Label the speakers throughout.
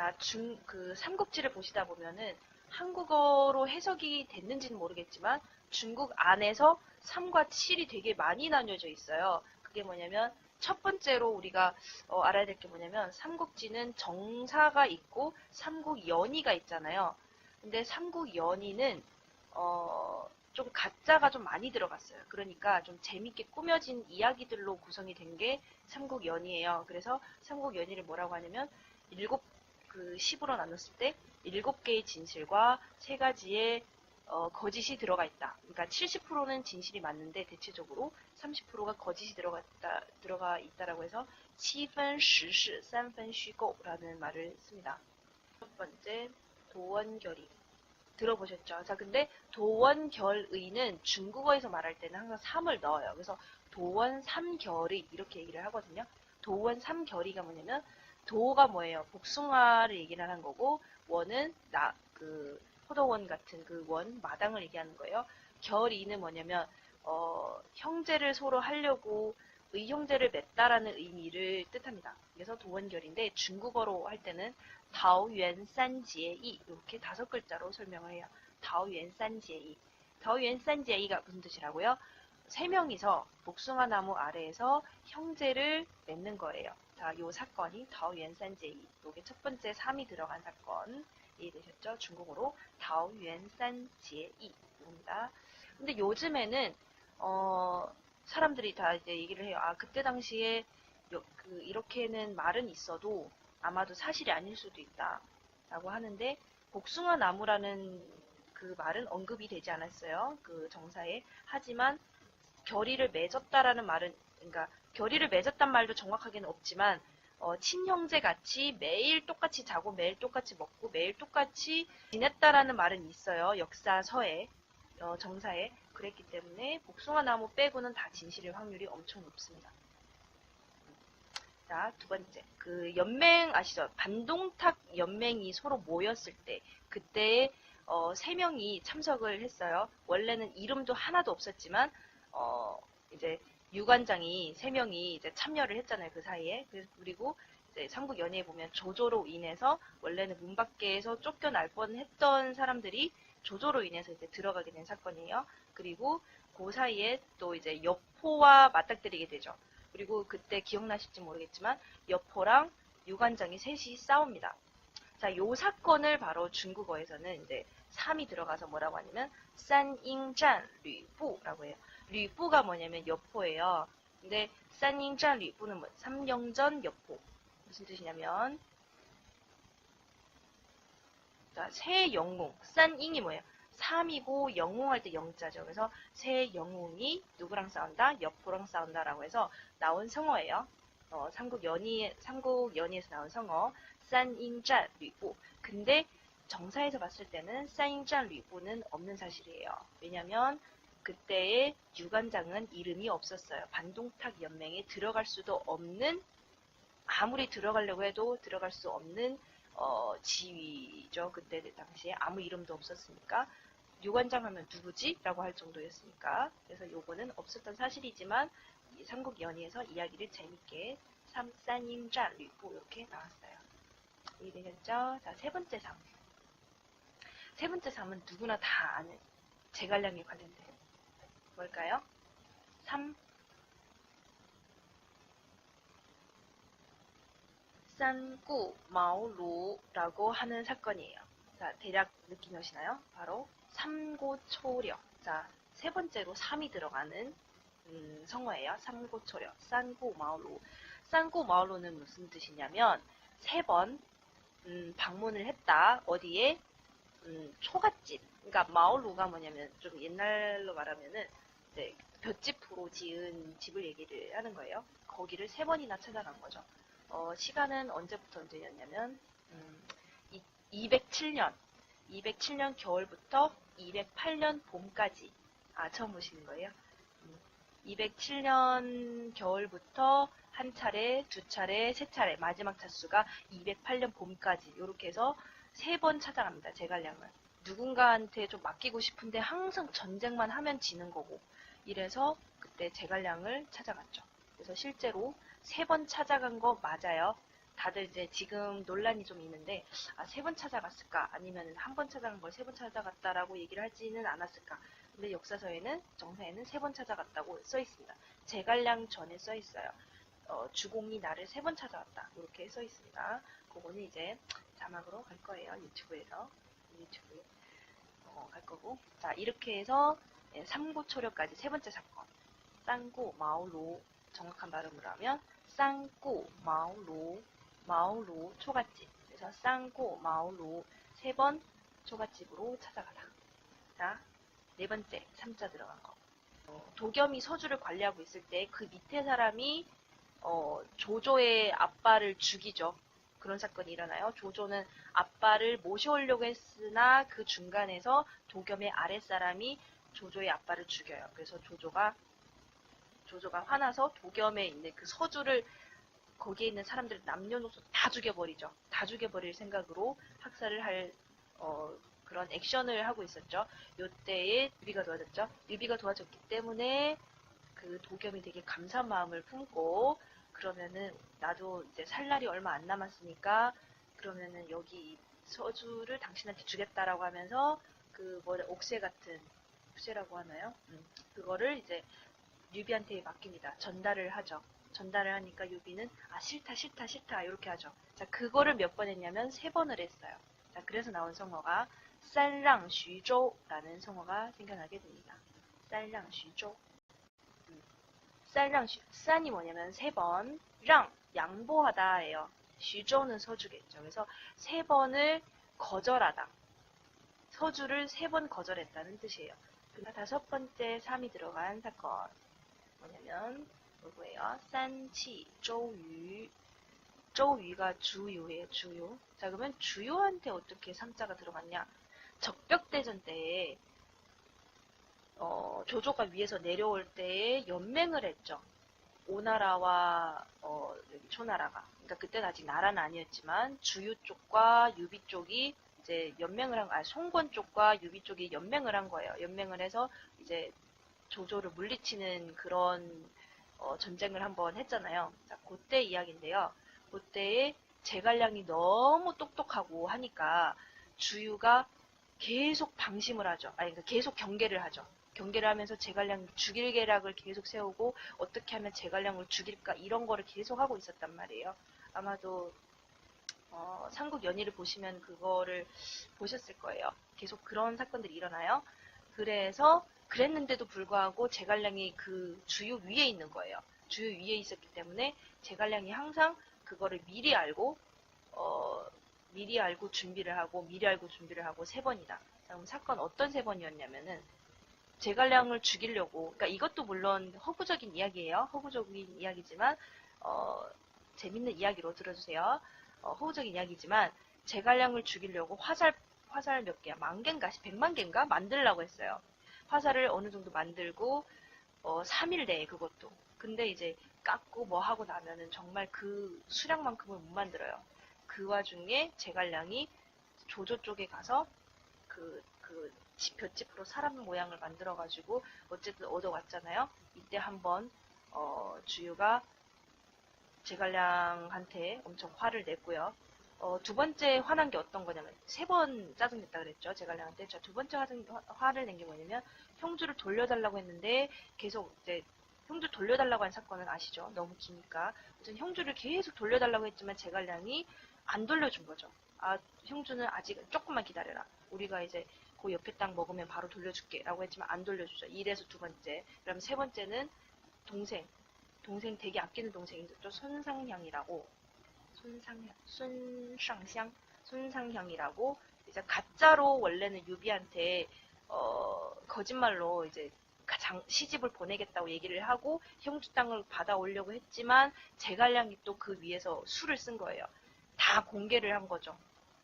Speaker 1: 자, 그 삼국지를 보시다 보면은 한국어로 해석이 됐는지는 모르겠지만 중국 안에서 3과 7이 되게 많이 나뉘어져 있어요. 그게 뭐냐면 첫 번째로 우리가 알아야 될 게 뭐냐면 삼국지는 정사가 있고 삼국연의가 있잖아요. 근데 삼국연의는 좀 가짜가 좀 많이 들어갔어요. 그러니까 좀 재밌게 꾸며진 이야기들로 구성이 된 게 삼국연의예요. 그래서 삼국연의를 뭐라고 하냐면 그 10으로 나눴을 때 7개의 진실과 3가지의 거짓이 들어가 있다. 그러니까 70%는 진실이 맞는데 대체적으로 30%가 거짓이 들어가 있다라고 해서 7분实事, 3분虚构라는 말을 씁니다. 첫 번째, 도원결의. 들어보셨죠? 자, 근데 도원결의는 중국어에서 말할 때는 항상 3을 넣어요. 그래서 도원삼결의 이렇게 얘기를 하거든요. 도원삼결의가 뭐냐면 도가 뭐예요? 복숭아를 얘기를 하는 거고 원은 포도원 같은 그 원, 마당을 얘기하는 거예요. 결의는 뭐냐면 형제를 서로 하려고 의형제를 맺다라는 의미를 뜻합니다. 그래서 도원결인데 중국어로 할 때는 다오yuan산지이 이렇게 5글자로 설명을 해요. 다오유안산지이. 다오유안산지이가 무슨 뜻이라고요? 3명이서 복숭아 나무 아래에서 형제를 맺는 거예요. 자, 요 사건이 다오유안산지이. 요게 첫 번째 3이 들어간 사건. 이해되셨죠? 중국어로 다오유안산지이입니다. 근데 요즘에는 사람들이 다 이제 얘기를 해요. 아, 그때 당시에 이렇게는 말은 있어도 아마도 사실이 아닐 수도 있다 라고 하는데 복숭아 나무라는 그 말은 언급이 되지 않았어요. 그 정사에. 하지만 결의를 맺었다라는 말은, 그러니까 결의를 맺었단 말도 정확하게는 없지만 친형제 같이 매일 똑같이 자고 매일 똑같이 먹고 매일 똑같이 지냈다라는 말은 있어요. 역사서에, 정사에. 그랬기 때문에 복숭아 나무 빼고는 다 진실일 확률이 엄청 높습니다. 자, 두 번째. 그 연맹 아시죠? 반동탁 연맹이 서로 모였을 때 그때 3명이 참석을 했어요. 원래는 이름도 하나도 없었지만 이제 유관장이 3명이 이제 참여를 했잖아요. 그 사이에. 그리고 이제 삼국연의에 보면 조조로 인해서 원래는 문 밖에서 쫓겨날 뻔했던 사람들이 조조로 인해서 이제 들어가게 된 사건이에요. 그리고 그 사이에 또 이제 여포와 맞닥뜨리게 되죠. 그리고 그때 기억나실지 모르겠지만 여포랑 유관장이 셋이 싸웁니다. 자, 요 사건을 바로 중국어에서는 이제 3이 들어가서 뭐라고 하냐면 산잉잔 류부라고 해요. 류부가 뭐냐면 여포예요. 근데 산잉잔 류부는 뭐 3영전 여포. 무슨 뜻이냐면 자, 새 영웅. 산잉이 뭐예요? 3이고 영웅할 때 영자죠. 그래서 새 영웅이 누구랑 싸운다? 여포랑 싸운다라고 해서 나온 성어예요. 삼국연의에서 나온 성어 산잉잔 류부. 근데 정사에서 봤을 때는 산잉잔 류부는 없는 사실이에요. 왜냐면 그때의 유관장은 이름이 없었어요. 반동탁 연맹에 들어갈 수도 없는, 아무리 들어가려고 해도 들어갈 수 없는 지위죠. 그때 당시에 아무 이름도 없었으니까 유관장 하면 누구지? 라고 할 정도였으니까. 그래서 요거는 없었던 사실이지만 삼국연의에서 이야기를 재밌게 산잉잔 류부 이렇게 나왔어요. 이해되셨죠? 자, 세 번째 삶. 세 번째 삶은 누구나 다 아는 제갈량에 관련된 뭘까요? 3. 산구마오루라고 하는 사건이에요. 자, 대략 느낌이 오시나요? 바로 삼고초려. 자, 세 번째로 3이 들어가는 성어예요. 삼고초려. 산구마오루. 산구마오루는 무슨 뜻이냐면 3번 방문을 했다. 어디에? 초가집. 그러니까 마오루가 뭐냐면 좀 옛날로 말하면은 이제 볏짚으로 지은 집을 얘기를 하는 거예요. 거기를 3번이나 찾아간 거죠. 시간은 언제부터 언제였냐면 207년 겨울부터 208년 봄까지. 아, 처음 보시는 거예요? 207년 겨울부터 한 차례, 두 차례, 세 차례, 마지막 차수가 208년 봄까지 이렇게 해서 3번 찾아갑니다. 제갈량을. 누군가한테 좀 맡기고 싶은데 항상 전쟁만 하면 지는 거고 이래서 그때 제갈량을 찾아갔죠. 그래서 실제로 3번 찾아간 거 맞아요. 다들 이제 지금 논란이 좀 있는데, 아, 3번 찾아갔을까? 아니면 한 번 찾아간 걸 3번 찾아갔다라고 얘기를 하지는 않았을까? 근데 역사서에는, 정사에는 3번 찾아갔다고 써 있습니다. 제갈량 전에 써 있어요. 주공이 나를 3번 찾아왔다. 이렇게 써 있습니다. 그거는 이제 자막으로 갈 거예요. 유튜브에 갈 거고. 자, 이렇게 해서 삼고초려까지 세 번째 사건. 쌍고 마오로, 정확한 발음으로 하면 쌍고 마오로, 마오로 초가집. 그래서 쌍고 마오로 3번 초가집으로 찾아가다. 자, 네 번째 3자 들어간 거. 도겸이 서주를 관리하고 있을 때 그 밑에 사람이 조조의 아빠를 죽이죠. 그런 사건이 일어나요. 조조는 아빠를 모셔오려고 했으나 그 중간에서 도겸의 아랫사람이 조조의 아빠를 죽여요. 그래서 조조가 화나서 도겸에 있는 그 서주를, 거기에 있는 사람들 남녀노소 다 죽여버리죠. 다 죽여버릴 생각으로 학살을 할 그런 액션을 하고 있었죠. 요때에 유비가 도와줬죠. 유비가 도와줬기 때문에 그 도겸이 되게 감사한 마음을 품고, 그러면은 나도 이제 살 날이 얼마 안 남았으니까 그러면은 여기 서주를 당신한테 주겠다라고 하면서 그 옥새 같은, 옥새라고 하나요? 그거를 이제 유비한테 맡깁니다. 전달을 하죠. 전달을 하니까 유비는 아, 싫다 싫다 싫다 이렇게 하죠. 자, 그거를 몇 번 했냐면 3번을 했어요. 자, 그래서 나온 성어가 쌀랑徐州라는 성어가 생겨나게 됩니다. 쌀랑徐州. 쌀이 뭐냐면 3번, 랑 양보하다예요.徐州는 서주겠죠. 그래서 3번을 거절하다. 서주를 3번 거절했다는 뜻이에요. 그리고 5번째 3이 들어간 사건 뭐냐면 뭐예요? 산치周瑜.周瑜가 주요예요. 주요. 자, 그러면 주요한테 어떻게 3자가 들어갔냐? 적벽대전 때에 조조가 위에서 내려올 때에 연맹을 했죠. 오나라와 여기 초나라가. 그러니까 그때는 아직 나라는 아니었지만 주유 쪽과 유비 쪽이 이제 연맹을 송권 쪽과 유비 쪽이 연맹을 한 거예요. 연맹을 해서 이제 조조를 물리치는 그런 전쟁을 한번 했잖아요. 자, 그때 이야기인데요. 그때에 제갈량이 너무 똑똑하고 하니까 주유가 계속 방심을 하죠. 아니, 그러니까 계속 경계를 하죠. 경계를 하면서 제갈량을 죽일 계략을 계속 세우고 어떻게 하면 제갈량을 죽일까 이런 거를 계속 하고 있었단 말이에요. 아마도 삼국 연의를 보시면 그거를 보셨을 거예요. 계속 그런 사건들이 일어나요. 그래서 그랬는데도 불구하고 제갈량이 그 주유 위에 있는 거예요. 주유 위에 있었기 때문에 제갈량이 항상 그거를 미리 알고 준비를 하고 3번이다. 그럼 사건 어떤 3번이었냐면은 제갈량을 죽이려고, 그러니까 이것도 물론 허구적인 이야기예요. 허구적인 이야기지만 재밌는 이야기로 들어주세요. 허구적인 이야기지만 제갈량을 죽이려고 화살 몇 개야? 10,000개인가 100만 개인가 만들려고 했어요. 화살을 어느 정도 만들고 3일 내에 그것도. 근데 이제 깎고 뭐 하고 나면은 정말 그 수량만큼은 못 만들어요. 그 와중에 제갈량이 조조 쪽에 가서 볏짚으로 사람 모양을 만들어가지고 어쨌든 얻어왔잖아요. 이때 한번 주유가 제갈량한테 엄청 화를 냈고요. 2번째 화난 게 어떤 거냐면 3번 짜증냈다 그랬죠. 제갈량한테. 자, 2번째 화를 낸 게 뭐냐면 형주를 돌려달라고 했는데 계속 이제 형주 돌려달라고 한 사건은 아시죠? 너무 기니까. 어쨌든 형주를 계속 돌려달라고 했지만 제갈량이 안 돌려준 거죠. 아, 형주는 아직 조금만 기다려라. 우리가 이제 그 옆에 땅 먹으면 바로 돌려줄게 라고 했지만 안 돌려주죠. 이래서 2번째. 그럼 3번째는 동생 되게 아끼는 동생이죠. 손상향이라고. 손상향이라고 이제 가짜로 원래는 유비한테 거짓말로 이제 시집을 보내겠다고 얘기를 하고 형주 땅을 받아오려고 했지만 제갈량이 또 그 위에서 수를 쓴 거예요. 다 공개를 한 거죠.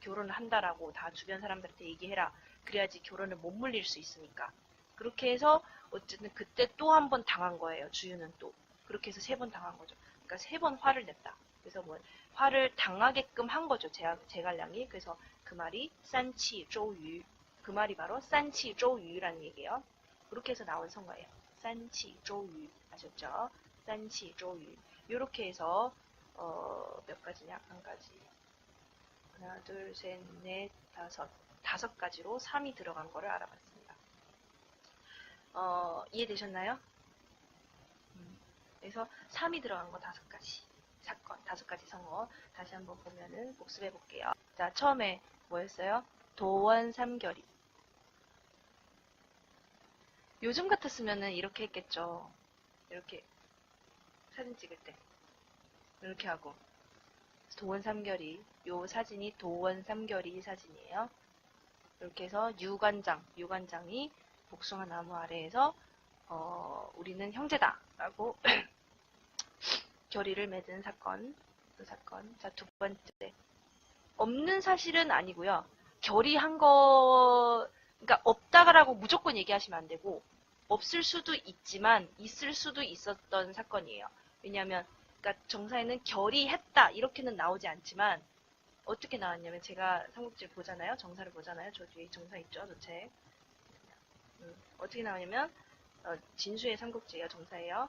Speaker 1: 결혼을 한다라고 다 주변 사람들한테 얘기해라. 그래야지 결혼을 못 물릴 수 있으니까. 그렇게 해서 어쨌든 그때 또 한 번 당한 거예요. 주유는 또. 그렇게 해서 3번 당한 거죠. 그러니까 3번 화를 냈다. 그래서 뭐 화를 당하게끔 한 거죠. 제갈량이. 그래서 그 말이 산치周瑜. 그 말이 바로 산치周瑜라는 얘기예요. 그렇게 해서 나온 성어예요. 산치周瑜. 아셨죠? 산치周瑜. 이렇게 해서 몇 가지냐? 한 가지. 하나, 둘, 셋, 넷, 다섯 가지로 3이 들어간 거를 알아봤습니다. 이해되셨나요? 그래서 3이 들어간 거 5가지. 사건, 5가지 성어. 다시 한번 보면은 복습해 볼게요. 자, 처음에 뭐였어요? 도원 삼결이. 요즘 같았으면은 이렇게 했겠죠. 이렇게 사진 찍을 때 이렇게 하고 도원 삼결이. 요 사진이 도원 삼결이 사진이에요. 이렇게 해서 유관장이 복숭아 나무 아래에서 우리는 형제다 라고 결의를 맺은 사건. 그 사건. 자, 두 번째. 없는 사실은 아니고요. 결의한 거, 그러니까 없다라고 무조건 얘기하시면 안 되고, 없을 수도 있지만 있을 수도 있었던 사건이에요. 왜냐하면 그러니까 정사에는 결의했다 이렇게는 나오지 않지만 어떻게 나왔냐면 제가 삼국지를 보잖아요. 정사를 보잖아요. 저 뒤에 정사 있죠. 저 책. 어떻게 나오냐면 진수의 삼국지예요. 정사예요.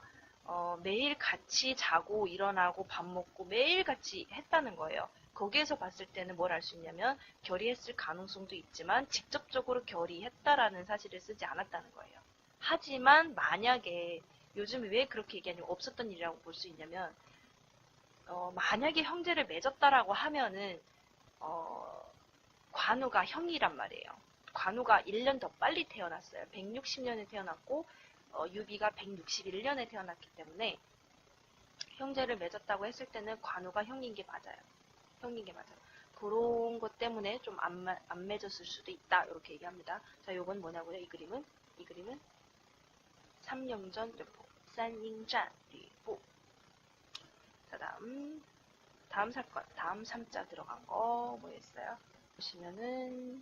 Speaker 1: 매일 같이 자고 일어나고 밥 먹고 매일 같이 했다는 거예요. 거기에서 봤을 때는 뭘 알 수 있냐면 결의했을 가능성도 있지만 직접적으로 결의했다라는 사실을 쓰지 않았다는 거예요. 하지만 만약에 요즘 왜 그렇게 얘기하냐면 없었던 일이라고 볼 수 있냐면 만약에 형제를 맺었다라고 하면은 관우가 형이란 말이에요. 관우가 1년 더 빨리 태어났어요. 160년에 태어났고 유비가 161년에 태어났기 때문에 형제를 맺었다고 했을 때는 관우가 형인 게 맞아요. 형인 게 맞아요. 그런 것 때문에 좀 안 맺었을 수도 있다. 이렇게 얘기합니다. 자, 요건 뭐냐고요? 이 그림은 3년전 류보, 산잉잔 류보. 자, 다음 사건, 다음 3자 들어간 거 뭐였어요? 보시면은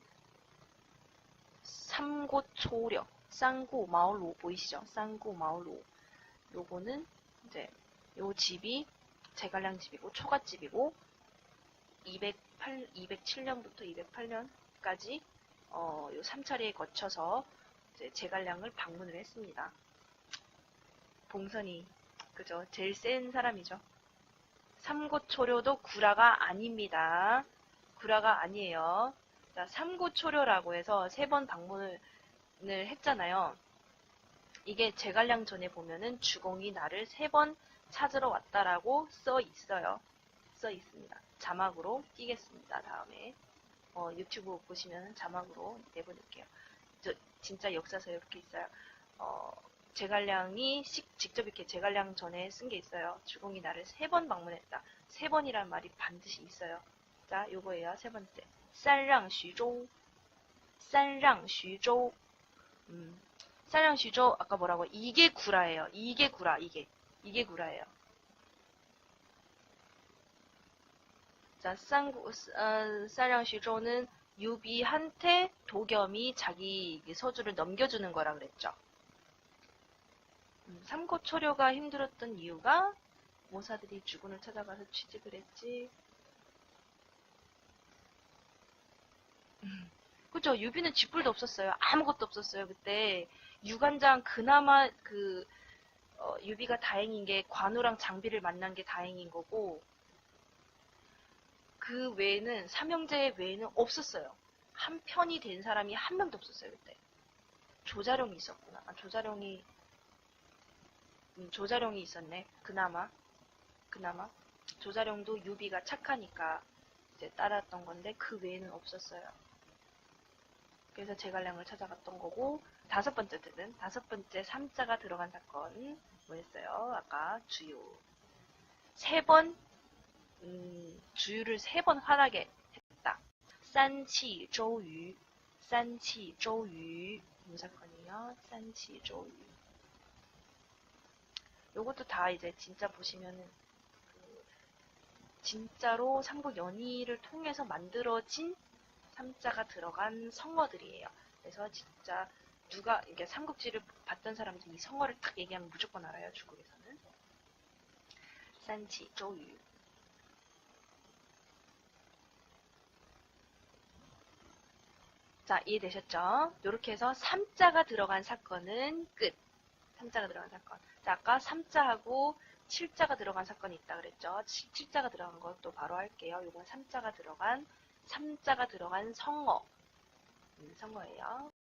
Speaker 1: 삼고초려, 쌍구마을로 보이시죠? 쌍구마을로. 요거는 이제 요 집이 제갈량 집이고 초가집이고 207년부터 208년까지 요 3차례에 거쳐서 이제 제갈량을 방문을 했습니다. 봉선이 그죠? 제일 센 사람이죠. 삼고초려도 구라가 아닙니다. 구라가 아니에요. 자, 삼고초려라고 해서 3번 방문을 했잖아요. 이게 제갈량 전에 보면은 주공이 나를 3번 찾으러 왔다라고 써 있어요. 써 있습니다. 자막으로 띄겠습니다. 다음에 유튜브 보시면 자막으로 내보낼게요. 진짜 역사서 이렇게 있어요. 제갈량이 직접 이렇게 제갈량 전에 쓴 게 있어요. 주공이 나를 3번 방문했다. 3번이란 말이 반드시 있어요. 자, 요거예요. 3번째. 산让 徐州. 산让 徐州. 산让 徐州 아까 뭐라고? 이게 구라예요. 이게 구라. 이게 구라예요. 자, 산让 徐州는 유비한테 도겸이 자기 서주를 넘겨주는 거라 그랬죠. 삼고초려가 힘들었던 이유가 모사들이 주군을 찾아가서 취직을 했지. 그죠? 유비는 쥐뿔도 없었어요. 아무것도 없었어요. 그때 유관장 그나마 유비가 다행인 게 관우랑 장비를 만난 게 다행인 거고 그 외에는 삼형제 외에는 없었어요. 한 편이 된 사람이 한 명도 없었어요. 그때 조자룡이 있었구나. 조자룡이 있었네. 그나마 조자룡도 유비가 착하니까 이제 따랐던 건데 그 외에는 없었어요. 그래서 제갈량을 찾아갔던 거고 다섯 번째 3자가 들어간 사건 뭐였어요? 아까 주유 3번 주유를 3번 화나게 했다. 산치조유 이 사건이에요. 산치조유 요것도 다 이제 진짜 보시면은 진짜로 삼국 연의를 통해서 만들어진 3자가 들어간 성어들이에요. 그래서 진짜 누가 이게 삼국지를 봤던 사람들이 이 성어를 딱 얘기하면 무조건 알아요. 중국에서는. 산치 조유. 자, 이해되셨죠? 이렇게 해서 3자가 들어간 사건은 끝. 3자가 들어간 사건. 자, 아까 3자하고 7자가 들어간 사건이 있다 그랬죠. 7자가 들어간 것도 바로 할게요. 이건 3자가 들어간 성어. 성어예요.